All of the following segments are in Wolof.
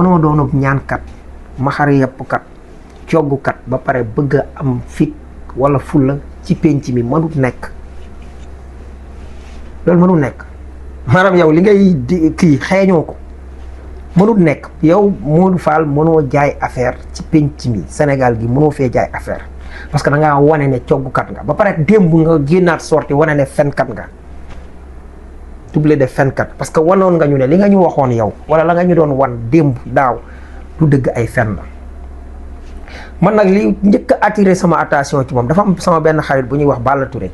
mënoo doonub ñaankat maxari yàppkat coggukat ba pare bëgg a am fit wala fulla ci penc mi mënut nekk loolu mënut nekk maanaam yow li ngay di kii xeeñoo ko mënut nekk yow Modou Fall mënoo jaay affaire ci penc mi Sénégal gi mënoo fee jaay affaire parce que da ngaa wane ne coggukat nga ba pare démb nga génnaat sorti wane ne fenkat nga double de fenkat parce que wanoon nga ñu ne li nga ñu waxoon yow wala la nga ñu doon wan démb daaw du dëgg ay fen la man nag li njëkk a attiré sama attention ci moom dafa am sama benn xarit bu ñuy wax Balla Touré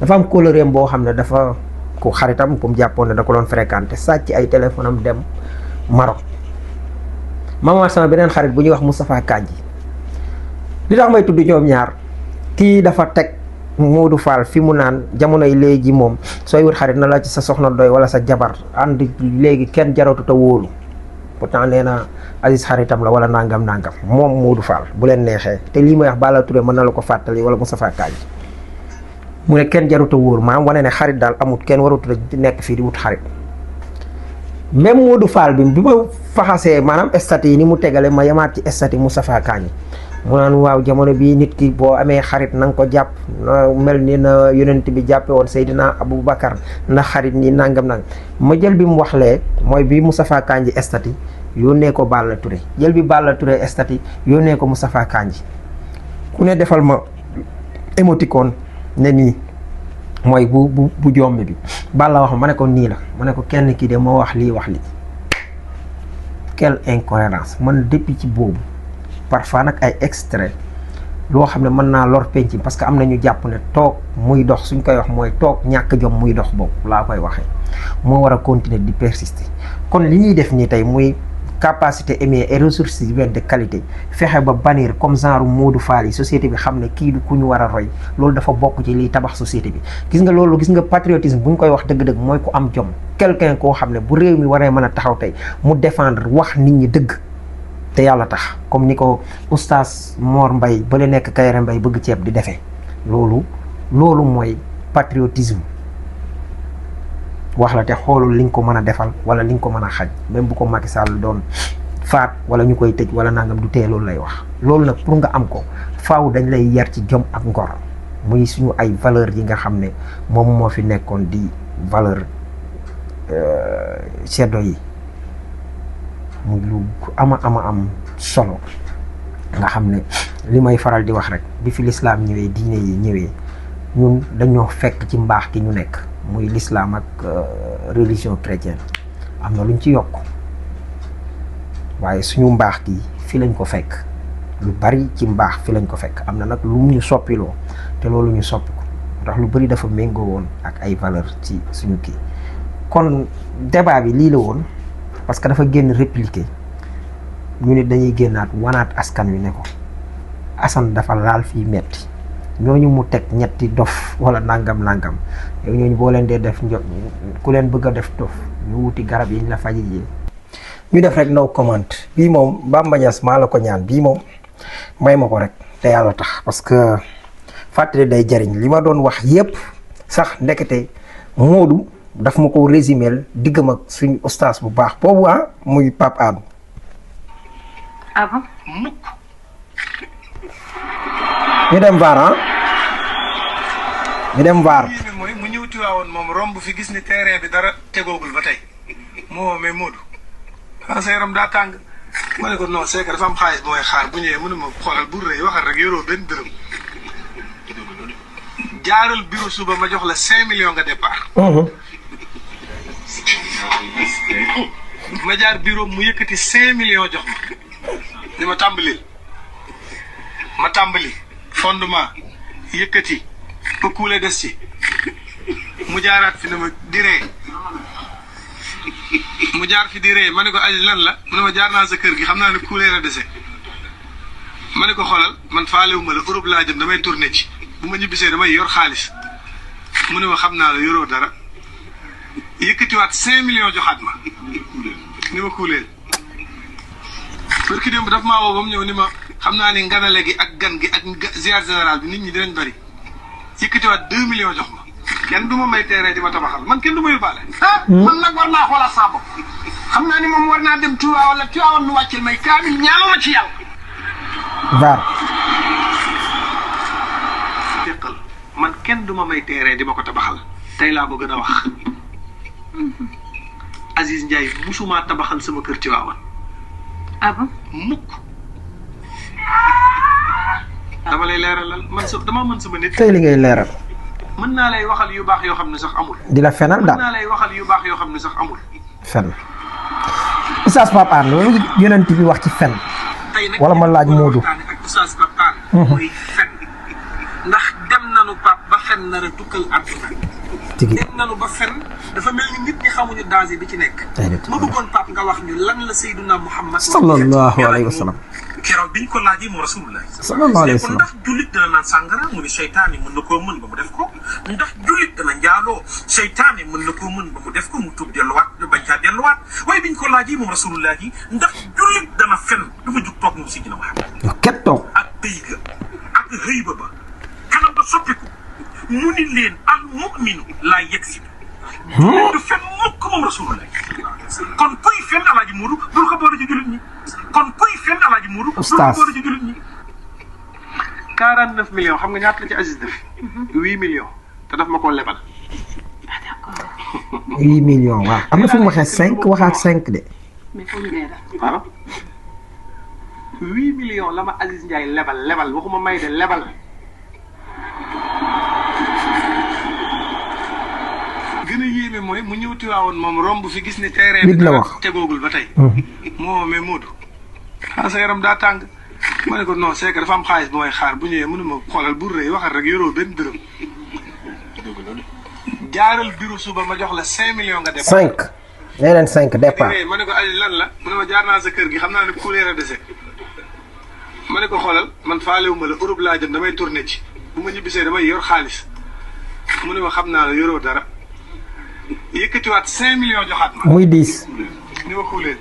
dafa am kóllëreem boo xam ne dafa ko xaritam bu mu jàppoon ne da ko doon fréquenté sàcc ay téléphone am dem Maroc ma sama beneen xarit bu ñuy wax Moustapha Kandji li tax may tudd ñoom ñaar kii dafa teg Modou Fall fi mu naan jamonoy léegi moom sooy wut xarit na la ci sa soxna doy wala sa jabar ànd léegi kenn jaratu te wóolu pourtant nee na Aziz xaritam la wala nangam moom Modou Fall bu leen neexee te lii may wax Balla Touré mën na la ko fàttali wala Moustapha Kandji mu ne kenn jarut a wóor maanaam wane ne xarit daal amut kenn warut a nekk fii di wut xarit même Modou Fall bi ma faxasee maanaam statut yi ni mu tegale ma yemaat ci statut Moustapha Kandji mu naan waaw jamono bii nit ki boo amee xarit na nga ko jàpp mel ni na yonent bi jàppe woon Seydina Aboubacar ndax xarit ni nangam ma jël bi mu waxlee mooy bi Moustapha Kandji statut yónnee ko Balla Touré jël bi Balla Touré statut yónnee ko Moustapha Kandji ku ne defal ma émoticône ne nii mooy bu jommi bi Balla wax ma ne ko nii la ma ne ko kenn kii de moo wax lii quelle incohérence man depuis ci boobu parfois nag ay extrait loo xam ne mën naa lor penc parce que am na ñu jàpp ne toog muy dox suñ koy wax mooy toog ñàkk jom muy dox boobu laa koy waxee moo war a continuer di persister kon li ñuy def nii tey muy capacité humaine et ressources humaines de qualité fexe ba bannir comme genre Modou Fall yi société bi xam ne kii du ku ñu war a roy loolu dafa bokk ci liy tabax société bi gis nga patriotisme bu ñu koy wax dëgg-dëgg mooy ku am jom quelqu'un koo xam ne bu réew mi waree mën a taxaw tey mu défendre wax nit ñi dëgg te yàlla tax comme ni ko oustaz Mor Mbaye ba la nekk Kayre Mbaye bëgg ceeb di defee loolu mooy patriotisme wax la te xoolul li nga ko mën a defal wala li nga ko mën a xaj même bu ko Macky Sall doon faat wala ñu koy tëj wala nangam du tee loolu lay wax loolu nag pour nga am ko faaw dañ lay yar ci jom ak ngor muy suñu ay valeur yi nga xam ne moom moo fi nekkoon di valeur ceddo yi muy lu ama am solo nga xam ne li may faral di wax rek bi fi lislaam ñëwee diine yi ñëwee ñun dañoo fekk ci mbaax gi ñu nekk muy l'islam ak religion chrétienne am na luñ ci yokk waaye suñu mbaax gi fi lañ ko fekk lu bari ci mbaax fi lañ ko fekk am na nag lu ñu soppiloo te loolu ñu soppi ko ndax lu bari dafa méngoo woon ak ay valeur ci suñu kii kon débat bi lii la woon parce que dafa génn répliquer ñu nit dañuy génnaat wanaat askan wi ne ko Assane dafa laal fii metti ñooñu mu teg ñetti dof wala nangam yow ñooñu boo leen dee def ku leen bëgg a def dof ñu wuti garab yi ñu la faji ji ñu def rek no comment bii moom Bamba Niass maa la ko ñaan bii moom may ma ko rek te yàlla tax parce que fàttali day jariñ li ma doon wax yépp sax ndekete Modou daf ma ko résumél diggam ak suñu ustaas bu baax boobu muy Pape Adou. Ah bon? ñu dem vaar ñu dem vaar. mooy mu ñëw Tiwaawoon moom romb fi gis ni terrain bi dara tegoogul ba tey moo mais Modou sa yaram daa tàng ma ne ko non c'est que dafa am xaalis booy xaar bu ñëwee mënu ma xoolal bu rëy waxal rek yoroo benn dërëm jaaral bureau suba ma jox la 5 millions nga départ. ma jaar bureau mu yëkkati 5 millions jox ma ni ma tàmbali fondement yëkkati ba kuule des ci mu jaaraat fi ne ma diree mu jaar fi diree ma ne ko ay lan la mu ne ma jaar naa sa kër gi xam naa ne kuule la dese ma ne ko xoolal man faalewu ma la Europe laa jëm damay tourné ci bu ma ñibbisee damay yor xaalis mu ne ma xam naa la yoroo dara yëkkatiwaat 5 millions joxaat ma ni ma kuuleel pour que démb daf maa woo ba mu ñëw ni ma xam naa ni nganale gi ak gan gi ak ziar général bi nit ñi dinañ bëri yëkkatiwaat 2 millions jox ma kenn du ma may teeree di ma tabaxal man kenn du ma yóbbaale. man nag war naa xoolaat saa bopp xam naa ni moom war naa dem Touba wala Tiwaawan nu wàccil may kaamil ñaanuma ci yàlla. var teqal man kenn duma may terrain di ma ko tabaxal tey laa ko gën a wax Aziz Ndiaye musuma tabaxal sama kër Tiwaawan. ah bon mukk dama lay leeralal man dama mën sama nit. tey li ngay leeral. mën naa lay waxal yu baax yoo xam ne sax amul. di la fenal daal mën naa lay waxal yu baax yoo xam ne sax amul. fen Oustaz Pape Hann loolu yonent bi wax ci fen wala ma laaj Modou. ak Oustaz Pape Hann mooy fen ndax dem nanu Pape ba fen nar a tukkal àdduna. tigi dem nanu ba fen dafa mel ni nit ñi xamuñu danger bi ci nekk. ma bëggoon Pape nga wax ñu lan la Seydina Muhammad sallallahu alayhi wa sallam. keroog biñ ko laajee mu rasulullah sallallahu alayhi wa sallam. ndax jullit dana naan sàngara mu ni seytaane mën na koo mën ba mu def ko ndax jullit dana njaaloo seytaane mën na koo mën ba mu def ko mu tuub delluwaat bañ caa delluwaat waaye biñ ko laajee moom rasulullah yi ndax jullit dana fen dafa jug toog moom Seydina Muhammad yow ket toog. ak dëy ga ak xëyba ba kanam ba soppiku mu ni leen al mu'minu laa yaksib du fen mukk moom rasulullah kon kuy fen alaaji Moodu dul ko boole ci jullit ñi kon kuy fen alaaji Moodu dul ko boole ci jullit ñi 49 millions xam nga ñaata la ci Aziz def 8 millions te daf ma koo lebal 8 millions waaw am na fu mu waxee 5 waxaat 5 de. mais foofu ñu waaw 8 millions la ma Aziz Ndiaye lebal waxuma may de lebal gën a yéeme mooy mu ñëw Tiwaawoon moom romb fi gis ne terrain bi la wax tegoogul ba tey moo mais Modou sa yaram daa tàng ma ne ko non c'est que dafa am xaalis bu may xaar bu ñëwee mënuma xoolal bu rëy waxal rek yoroo benn dërëm jaaral bureau suba ma jox la 5 millions nga def 5 nee leen 5 départ. ma ne ko Aliou lan la mu ne ma jaar naa sa kër gi xam naa ne kuuleer a dese ma ne ko xoolal man faalewuma la Europe laa jëm damay tourné ci bu ma ñibbisee damay yor xaalis mu ne ma xam naa la yoroo dara yëkkatiwaat 5 millions joxaat ma. muy 10. ni ma kuuleen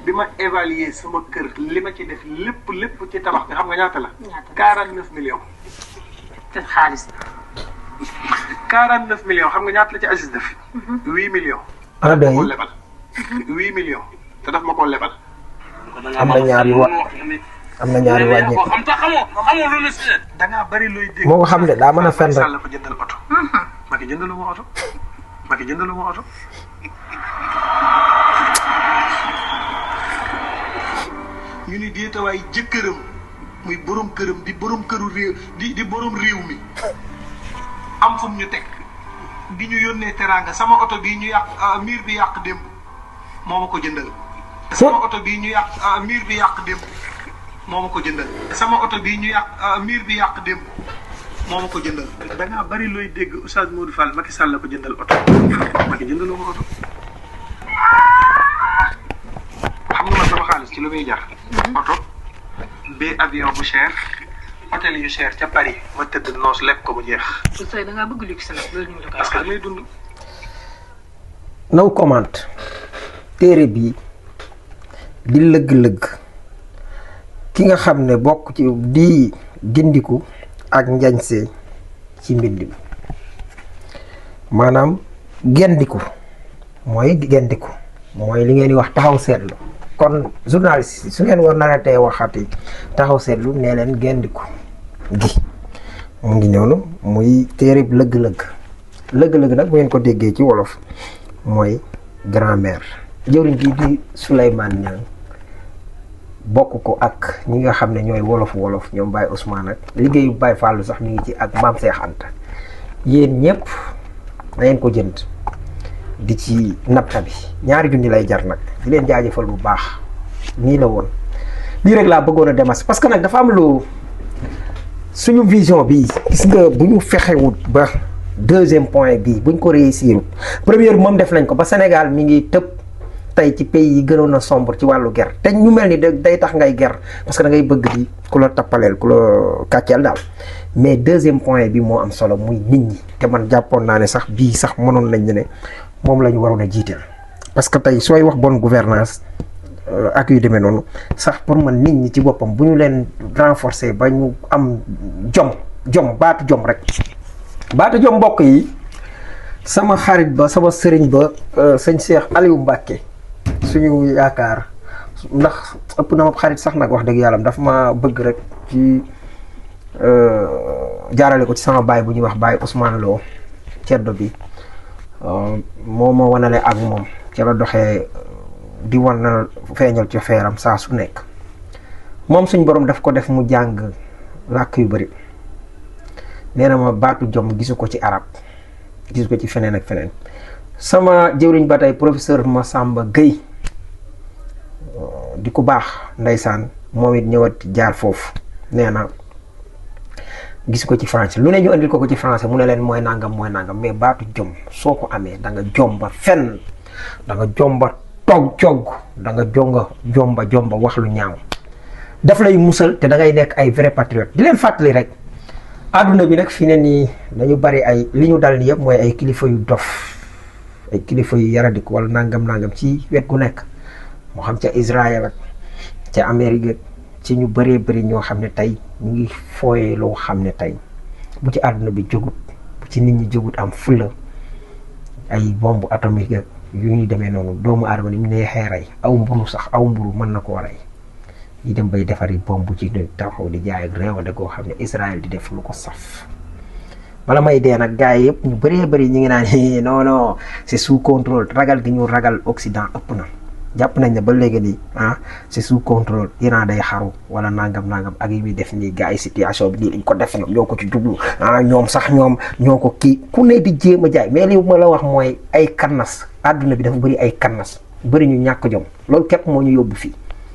bi ma évaluer sama kër li ma ci def lépp ci tabax bi xam nga ñaata la. 49 millions. te xaalis. 49 millions xam nga ñaata la ci Aziz def. 8 millions. ana doy ko lebal. 8 millions te daf ma koo lebal. am na ñaar yu wàññi ko. xamoo lu ne si da ngaa bari looy dégg. moo ko xam ne daa mën a fen rek. Sall ko jëndal oto. Macky jëndalu ma oto. Macky jëndalu ma oto. ñu ni déetawaay jëkkëram muy borom këram di borom këru réew di borom réew mi am fu mu ñu teg di ñu yónnee teraanga sama oto bii ñu yàq miir bi yàq démb moo ma ko jëndal. sama oto bii ñu yàq miir bi yàq démb moo ma ko jëndal. sama oto bii ñu yàq miir bi yàq démb moo ma ko jëndal. da ngaa bari looy dégg Oustaz Modou Fall Macky Sall la ko jëndal oto Macky jëndaloo ma oto. xam nga man sama xaalis ci lu muy jar. oto bee avion bu cher hôtel yu cher ca Paris ma tëdd noos lekk ko bu jeex. tey da ngaa bëgg luxe nag loolu ñu la koy parce que damay dund. no comment téere bi di lëgg-lëgg ki nga xam ne bokk ci di gindiku ak njañse ci mbind bi maanaam gendiku mooy gendiku mooy li ngeen di wax taxaw seetlu kon journaliste yi su ngeen war na tey waxati taxaw seetlu nee leen gendiku gi mu ngi noonu muy téere lëgg-lëgg nag bu ngeen ko déggee ci wolof mooy grand-mère jëwriñ gi di Souleymane Niang bokk ko ak ñi nga xam ne ñooy wolof ñoom Baye Ousmane ak liggéeyu Baye Fallou sax mi ngi ci ak Maam Cheikh Anta yéen ñëpp na ngeen ko jënd di ci napta bi $2 lay jar nag di leen jaajëfal bu baax nii la woon lii rek laa bëggoon a demas parce que nag dafa am lu suñu vision bi gis nga bu ñu fexewut ba deuxième point bi buñ ko réussir première moom def nañ ko ba Sénégal mi ngi tëb tey ci pays yi gënoon a sombre ci wàllu ger te ñu mel ni day tax ngay ger parce que da ngay bëgg di ku la tappaleel ku la kàcceel daal mais deuxième point bi moo am solo muy nit ñi te man jàppoon naa ne sax bii sax mënoon nañ ne moom la ñu waroon a jiital parce que tey sooy wax bonne gouvernance ak yu demee noonu sax pour man nit ñi ci boppam bu ñu leen renforcer ba ñu am jom baatu jom rek baatu jom mbokk yi sama xarit ba sama sëriñ ba sëñ Cheikh Aliou Mbacke suñu yaakaar ndax ëpp na ma xarit sax nag wax dëgg yàlla dafa ma bëgg rek ci jaarale ko ci sama baay bu ñuy wax baay Ousmane Lo ceddo bi moo ma wanale ak moom ci la doxee di wan na feeñal ci feeram saa su nekk moom suñ borom daf ko def mu jàng làkk yu bari nee na ma baatu jom gisu ko ci arab gisu ko ci feneen ak feneen sama jëwriñ ba tey professeur Massamba Gueye di ku baax ndeysaan moom it ñëwat jaar foofu nee na gis ko ci français lu ne ñu andil ko ci français mu ne leen mooy nangam mais baatu jom soo ko amee da nga jomba fenn da nga jomba cogg da nga jomba wax lu ñaaw daf lay musal te da ngay nekk ay vrai patriote di leen fàttali rek àdduna bi nag fi ne nii dañu bari ay li ñu dal ni yëpp mooy ay kilifa yu dof ay kilifa yu yaradik wala nangam ci wet gu nekk moo xam ca Israël ak ca Amérique ci ñu bëree bëri ñoo xam ne tey ñu ngi fooyee loo xam ne tey bu ci àdduna bi jógut bu ci nit ñi jógut am fulla ay bombe atomique ak yu ñuy demee noonu doomu aadama ni mu neexee rey aw mburu mën na koo rey ñi dem bay defari bombe ci taxaw di jaay ak réewande goo xam ne Israël di def lu ko saf bala may dee nag gars yi yëpp ñu bëree bëri ñu ngi naan non c'est sous contrôle ragal gi ñu ragal Occident ëpp na jàpp nañ ne ba léegi nii c'est sous contrôle Iran day xaru wala nangam ak yi muy def nii gars yi situation bi nii lañ ko def ñoo ko ci jublu ñoom ñoo ko kii ku ne di jéem a jaay mais li ma la wax mooy ay kannas àdduna bi dafa bëri ay kannas bëri ñu ñàkk jom loolu képp moo ñu yóbbu fii